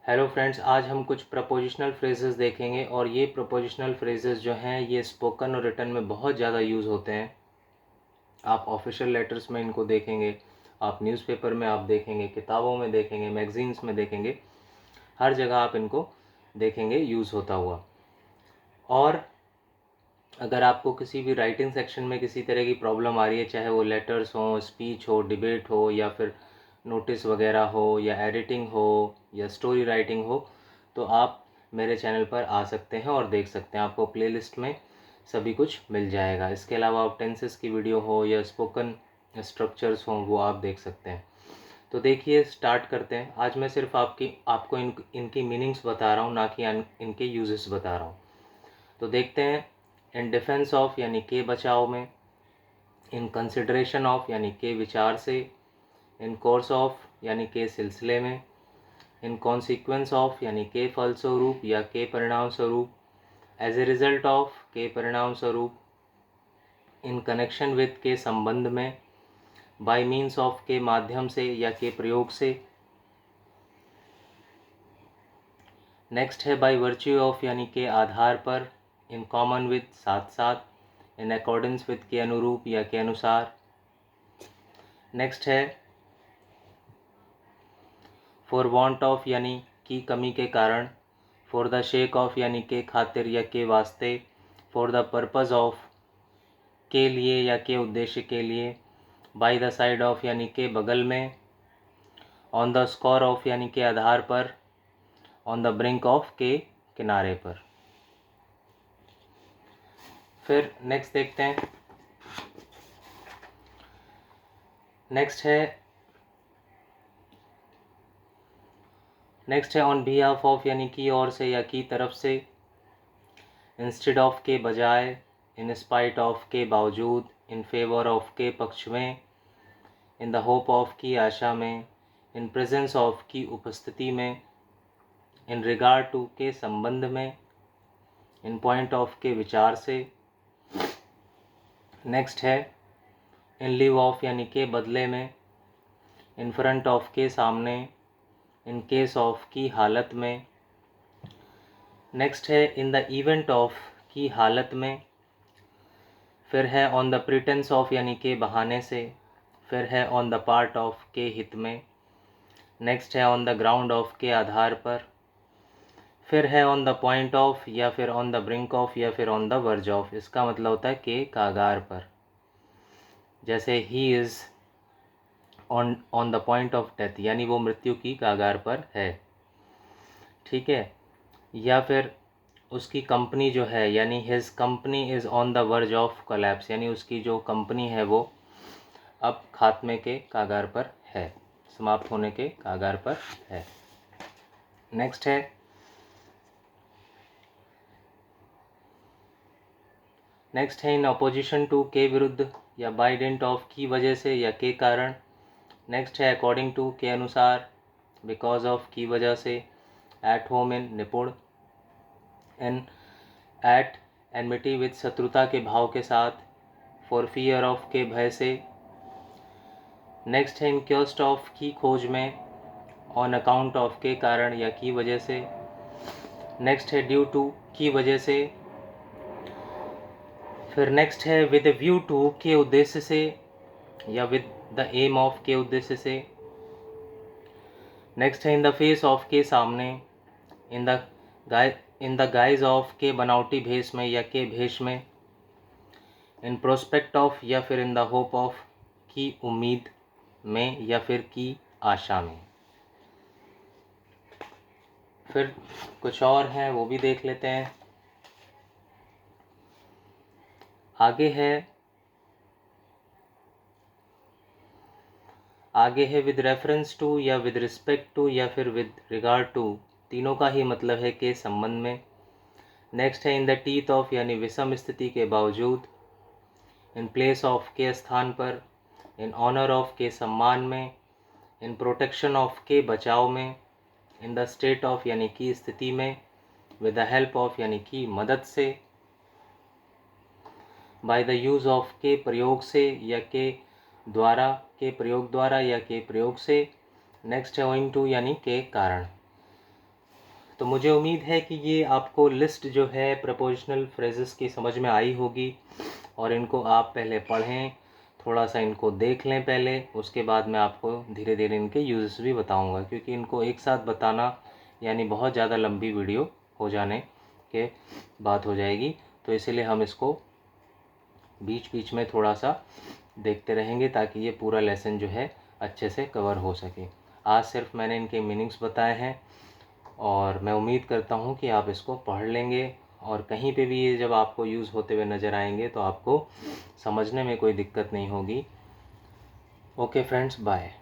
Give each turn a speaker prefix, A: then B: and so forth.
A: Hello friends, आज हम कुछ प्रपोजिशनल फ्रेजेस देखेंगे और ये प्रपोजिशनल फ्रेजेस जो हैं ये स्पोकन और रिटन में बहुत ज़्यादा यूज़ होते हैं। आप ऑफिशियल लेटर्स में इनको देखेंगे, आप न्यूज़पेपर में आप देखेंगे, किताबों में देखेंगे, मैगजीन्स में देखेंगे, हर जगह आप इनको देखेंगे यूज़ होता हुआ। और अगर आपको किसी भी राइटिंग सेक्शन में किसी तरह की प्रॉब्लम आ रही है, चाहे वो लेटर्स हो, स्पीच हो, डिबेट हो, या फिर नोटिस वगैरह हो, या एडिटिंग हो, या स्टोरी राइटिंग हो, तो आप मेरे चैनल पर आ सकते हैं और देख सकते हैं। आपको प्लेलिस्ट में सभी कुछ मिल जाएगा। इसके अलावा आप टेंसेस की वीडियो हो या स्पोकन स्ट्रक्चर्स हों वो आप देख सकते हैं। तो देखिए, स्टार्ट करते हैं। आज मैं सिर्फ आपको इनकी मीनिंग्स बता रहा हूँ, ना कि इनके यूजेस बता रहा हूँ। तो देखते हैं। इन डिफेंस ऑफ यानी के बचाव में, इन कंसिडरेशन ऑफ यानी के विचार से, इन कोर्स ऑफ यानी के सिलसिले में, इन कॉन्सिक्वेंस ऑफ यानी के फलस्वरूप या के परिणाम स्वरूप, एज ए रिजल्ट ऑफ के परिणाम स्वरूप, इन कनेक्शन विद के संबंध में, बाय मीन्स ऑफ के माध्यम से या के प्रयोग से। नेक्स्ट है बाय वर्च्यू ऑफ यानी के आधार पर, इन कॉमन विद साथ साथ, इन अकॉर्डेंस विद के अनुरूप या के अनुसार। नेक्स्ट है फॉर वांट ऑफ यानी की कमी के कारण, फॉर द शेक ऑफ यानी के खातिर या के वास्ते, फॉर द पर्पज़ ऑफ के लिए या के उद्देश्य के लिए, बाय द साइड ऑफ यानी के बगल में, ऑन द स्कोर ऑफ यानी के आधार पर, ऑन द ब्रिंक ऑफ के किनारे पर। फिर नेक्स्ट देखते हैं। नेक्स्ट है ऑन बिहाफ ऑफ यानी की ओर से या की तरफ से, इंस्टेड ऑफ के बजाय, इन स्पाइट ऑफ के बावजूद, इन फेवर ऑफ के पक्ष में, इन द होप ऑफ की आशा में, इन प्रेजेंस ऑफ की उपस्थिति में, इन रिगार्ड टू के संबंध में, इन पॉइंट ऑफ के विचार से। नेक्स्ट है इन लिव ऑफ यानी के बदले में, इन फ्रंट ऑफ के सामने, इन केस ऑफ की हालत में। नेक्स्ट है इन द इवेंट ऑफ की हालत में। फिर है ऑन द प्रिटेंस ऑफ यानी के बहाने से। फिर है ऑन द पार्ट ऑफ के हित में। नेक्स्ट है ऑन द ग्राउंड ऑफ के आधार पर। फिर है ऑन द पॉइंट ऑफ, या फिर ऑन द ब्रिंक ऑफ, या फिर ऑन द वर्ज ऑफ। इसका मतलब होता है के कागार पर। जैसे he is on the point of death, यानी वो मृत्यु की कागार पर है। ठीक है। या फिर उसकी कंपनी जो है, यानी his company is on the verge of collapse, यानी उसकी जो कंपनी है वो अब खात्मे के कागार पर है, समाप्त होने के कागार पर है। नेक्स्ट है इन अपोजिशन टू के विरुद्ध, या बाय डेंट ऑफ की वजह से या के कारण। नेक्स्ट है अकॉर्डिंग टू के अनुसार, बिकॉज ऑफ की वजह से, एट होम इन निपुण, इन एट एनमिटी विद शत्रुता के भाव के साथ, फॉर फियर ऑफ के भय से। नेक्स्ट है इन क्वेस्ट ऑफ की खोज में, ऑन अकाउंट ऑफ के कारण या की वजह से। नेक्स्ट है ड्यू टू की वजह से। फिर नेक्स्ट है विद व्यू टू के उद्देश्य से, या विद द एम ऑफ के उद्देश्य से। नेक्स्ट है इन द फेस ऑफ के सामने, इन द गाइज ऑफ के बनावटी भेष में या के भेष में, इन प्रोस्पेक्ट ऑफ या फिर इन द होप ऑफ की उम्मीद में या फिर की आशा में। फिर कुछ और हैं वो भी देख लेते हैं। आगे है विद रेफरेंस टू, या विद रिस्पेक्ट टू, या फिर विद रिगार्ड टू। तीनों का ही मतलब है के संबंध में। नेक्स्ट है इन द टीथ ऑफ, यानी विषम स्थिति के बावजूद, इन प्लेस ऑफ के स्थान पर, इन ऑनर ऑफ के सम्मान में, इन प्रोटेक्शन ऑफ के बचाव में, इन द स्टेट ऑफ यानी की स्थिति में, विद द हेल्प ऑफ यानी की मदद से, बाय द यूज़ ऑफ के प्रयोग से या के द्वारा, के प्रयोग द्वारा या के प्रयोग से। नेक्स्ट है ओइंग टू यानी के कारण। तो मुझे उम्मीद है कि ये आपको लिस्ट जो है प्रपोजिशनल फ्रेजेस की समझ में आई होगी, और इनको आप पहले पढ़ें, थोड़ा सा इनको देख लें पहले, उसके बाद मैं आपको धीरे धीरे इनके यूज़ेस भी बताऊंगा, क्योंकि इनको एक साथ बताना यानी बहुत ज़्यादा लंबी वीडियो हो जाने के बात हो जाएगी। तो इसीलिए हम इसको बीच बीच में थोड़ा सा देखते रहेंगे ताकि ये पूरा लेसन जो है अच्छे से कवर हो सके। आज सिर्फ मैंने इनके मीनिंग्स बताए हैं, और मैं उम्मीद करता हूँ कि आप इसको पढ़ लेंगे, और कहीं पे भी ये जब आपको यूज़ होते हुए नज़र आएंगे तो आपको समझने में कोई दिक्कत नहीं होगी। Okay friends, bye.